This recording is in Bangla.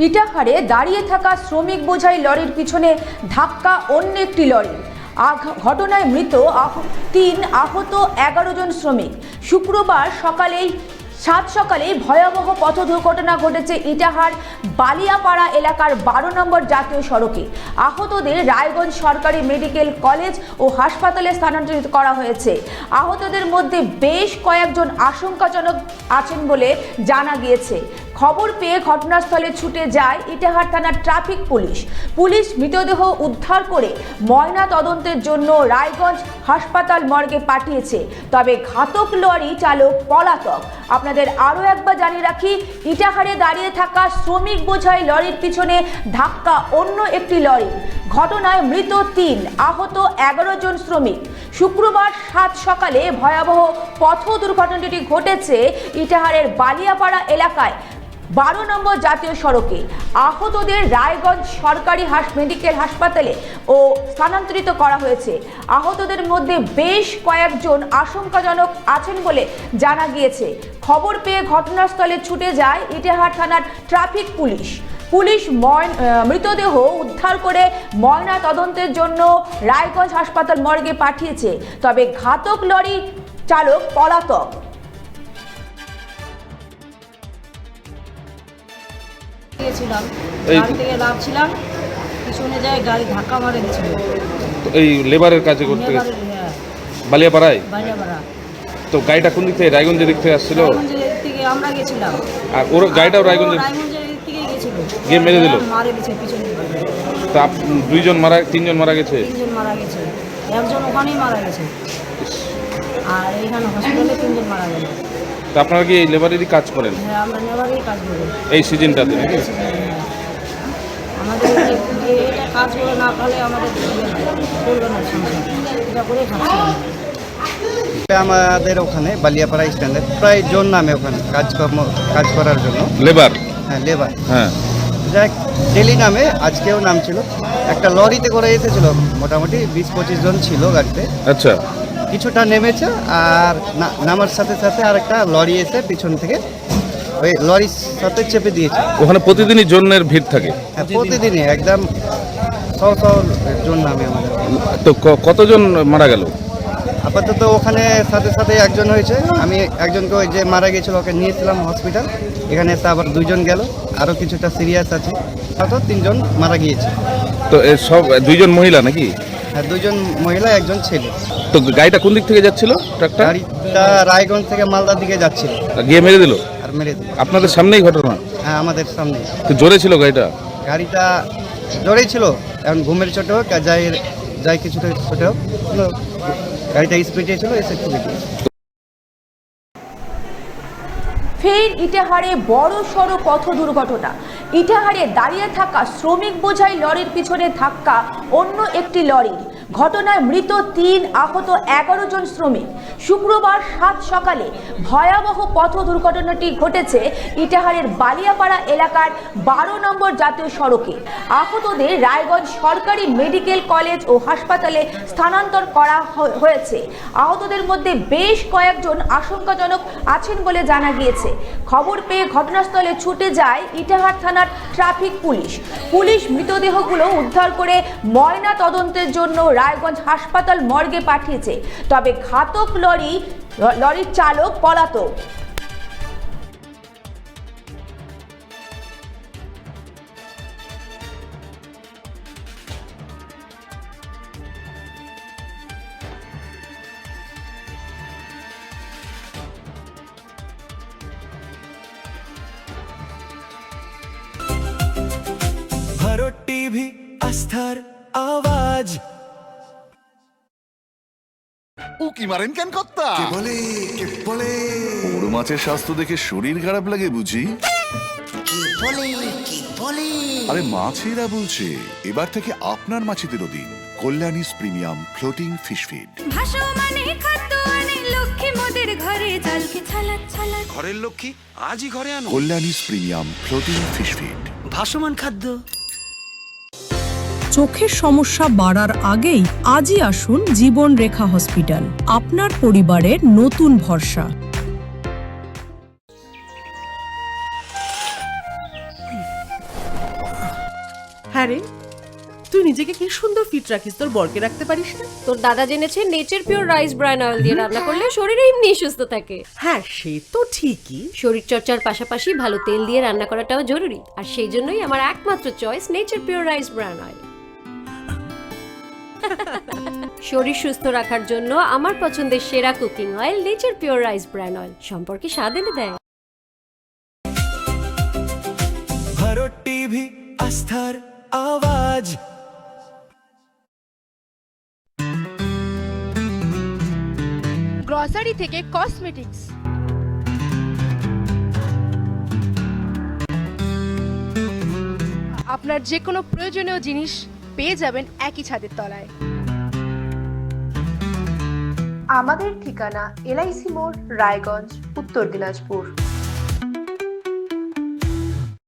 ইটাহারে দাঁড়িয়ে থাকা শ্রমিক বোঝাই লরির পিছনে ধাক্কা অন্য একটি লরি। ঘটনায় মৃত 3, আহত 11 জন শ্রমিক। শুক্রবার সাত সকালে ভয়াবহ পথ দুর্ঘটনা ঘটেছে ইটাহার বালিয়াপাড়া এলাকার 12 নম্বর জাতীয় সড়কে। আহতদের রায়গঞ্জ সরকারি মেডিকেল কলেজ ও হাসপাতালে স্থানান্তরিত করা হয়েছে। আহতদের মধ্যে বেশ কয়েকজন আশঙ্কাজনক আছেন বলে জানা গিয়েছে। খবর পেয়ে ঘটনাস্থলে ছুটে যায় ইটাহার থানার ট্রাফিক পুলিশ মৃতদেহ উদ্ধার করে ময়না তদন্তের জন্য রায়গঞ্জ হাসপাতাল মর্গে পাঠিয়েছে। তবে ঘাতক লরি চালক পলাতক। আপনাদের আরও একবার জানিয়ে রাখি, ইটাহারে দাঁড়িয়ে থাকা শ্রমিক বোঝাই লরির পিছনে ধাক্কা অন্য একটি লরি। ঘটনায় মৃত 3, আহত 11 জন শ্রমিক। শুক্রবার 7 সকালে ভয়াবহ পথ দুর্ঘটনাটি ঘটেছে ইটাহারের বালিয়াপাড়া এলাকায় 12 নম্বর জাতীয় সড়কে। আহতদের রায়গঞ্জ সরকারি মেডিকেল হাসপাতালে স্থানান্তরিত করা হয়েছে। আহতদের মধ্যে বেশ কয়েকজন আশঙ্কাজনক আছেন বলে জানা গিয়েছে। খবর পেয়ে ঘটনাস্থলে ছুটে যায় ইটাহার থানার ট্রাফিক পুলিশ মৃতদেহ উদ্ধার করে ময়না তদন্তের জন্য রায়গঞ্জ হাসপাতাল মর্গে পাঠিয়েছে। তবে ঘাতক লরি চালক পলাতক। গাড়ি থেকে নামছিলাম, পিছনে যায় গাড়ি ধাক্কা মারে দিয়েছিল। এই লেবারের কাজে করতে বালিয়াপাড়ায়। তো গাড়িটা কোন দিক থেকে, রায়গঞ্জের দিক থেকে আসছিল? রায়গঞ্জের দিক থেকে আমরা গেছিলাম। আর ওর গাড়িটাও রায়গঞ্জের দিক থেকে গেছিল, গিয়ে মেরে দিল। মারে দিয়েছে পিছনে। তো 3জন মারা গেছে। 3জন মারা গেছে, একজন ওখানেই মারা গেছে, আর এইখানে হসপিটালে 3জন মারা গেল। তো আপনারা কি এই লেবারেরই কাজ করেন? হ্যাঁ, আমরা লেবারেরই কাজ করি এই সিজনটাতে নাকি? আমাদের এটা কাজ করে না পারলে আমাদের চলবে না সংসার, এটা করে খাচ্ছি। আমাদের ওখানে বালিয়াপাড়া স্ট্যান্ডে প্রায় জন নামে ওখানে কাজ করার জন্য লেবার। হ্যাঁ, লেবার। হ্যাঁ, যাক ডেলি নামে আজকেও নাম ছিল। একটা লরিতে করে এসেছিল, মোটামুটি 20-25 জন ছিল গাড়িতে। আচ্ছা, কিছুটা নেমেছে, আর নামার সাথে সাথে আর একটা লরি এসে পিছন থেকে ওই লরির সাথে চেপে দিয়েছে। ওখানে প্রতিদিনই জনের ভিড় থাকে? হ্যাঁ, প্রতিদিনই একদম 100 জন নামে আমাদের। তো কতজন মারা গেল? আপাতত ওখানে সাথে সাথে একজন হয়েছে। আমি একজনকে ওই যে মারা গেছিল ওকে নিয়েছিলাম হসপিটাল। এখানে এসে আবার 2 জন গেল, আরও কিছুটা সিরিয়াস আছে। তো 3 জন মারা গিয়েছে। তো সব 2 জন মহিলা নাকি? হ্যাঁ, 2 জন মহিলা, 1 জন ছেলে। তো গাড়িটা কোন দিক থেকে যাচ্ছিল? ট্রাকটা গাড়িটা রায়গঞ্জ থেকে মালদার দিকে যাচ্ছিল, গিয়ে মেরে দিল। আর মেরে দিল। আপনাদের সামনেই ঘটনা? হ্যাঁ, আমাদের সামনে। তো জোরে ছিল গাড়িটা জোরেই ছিল। এখন ঘুমের ছোট হোক আর যাই কিছুটা ছোট হোক, গাড়িটা স্পিডে ছিল, এসে খুবই। ফের ইটাহারে বড় সড়ো পথ দুর্ঘটনা। ইটাহারে দাঁড়িয়ে থাকা শ্রমিক বোঝাই লরির পিছনে ধাক্কা অন্য একটি লরির। ঘটনায় মৃত 3, আহত 11 জন শ্রমিক। শুক্রবার 7 সকালে ভয়াবহ পথ দুর্ঘটনাটি ঘটেছে ইটাহারের বালিয়াপাড়া এলাকার 12 নম্বর জাতীয় সড়কে। আহতদের রায়গঞ্জ সরকারি মেডিকেল কলেজ ও হাসপাতালে স্থানান্তর করা হয়েছে। আহতদের মধ্যে বেশ কয়েকজন আশঙ্কাজনক আছেন বলে জানা গিয়েছে। খবর পেয়ে ঘটনাস্থলে ছুটে যায় ইটাহার থানার ট্রাফিক পুলিশ মৃতদেহগুলো উদ্ধার করে ময়না তদন্তের জন্য রায়গঞ্জ হাসপাতাল মর্গে পাঠিয়েছে। তবে ঘাতক লরির চালক পলাতক। ভারত টিভি, আস্থার আওয়াজ। উকি মারেন কেন কর্তা? কে বলে বড় মাছের স্বাস্থ্য দেখে শরীর খারাপ লাগে বুঝি? কে বলে আরে মাছেরা বলছে, এবার থেকে আপনার মাছেদেরও দিন কল্যাণীস প্রিমিয়াম ফ্লোটিং ফিশ ফিড। ঘরের লক্ষ্মী আজই ঘরে আনো কল্যাণীস প্রিমিয়াম ফ্লোটিং ফিশ ফিড, ভাসমান খাদ্য। চোখের সমস্যা বাড়ার আগেই আজই আসুন জীবন রেখা হসপিটাল, আপনার পরিবারের নতুন ভরসা। আরে তুই নিজেকে কি সুন্দর ফিট রাখিস, তোর বরকে রাখতে পারিস না? তোর দাদা জেনেছে nature pure rice bran oil দিয়ে রান্না করলে শরীর এমনি সুস্থ থাকে। হ্যাঁ সে তো ঠিকই, শরীর চর্চার পাশাপাশি ভালো তেল দিয়ে রান্না করাটাও জরুরি, আর সেই জন্যই আমার একমাত্র choice nature pure rice bran oil. শরীর সুস্থ রাখার জন্য আমার পছন্দের সেরা cooking oil nature pure rice bran oil, সম্পর্কে স্বাদ এনে দেয়। भरो टीवी आस्थार आवाज। গ্রসারি থেকে কসমেটিক্স, আপনার যে কোনো প্রয়োজনীয় জিনিস পেয়ে যাবেন একই ছাদের তলায়। আমাদের ঠিকানা এলআইসি মোড়, রায়গঞ্জ, উত্তর দিনাজপুর।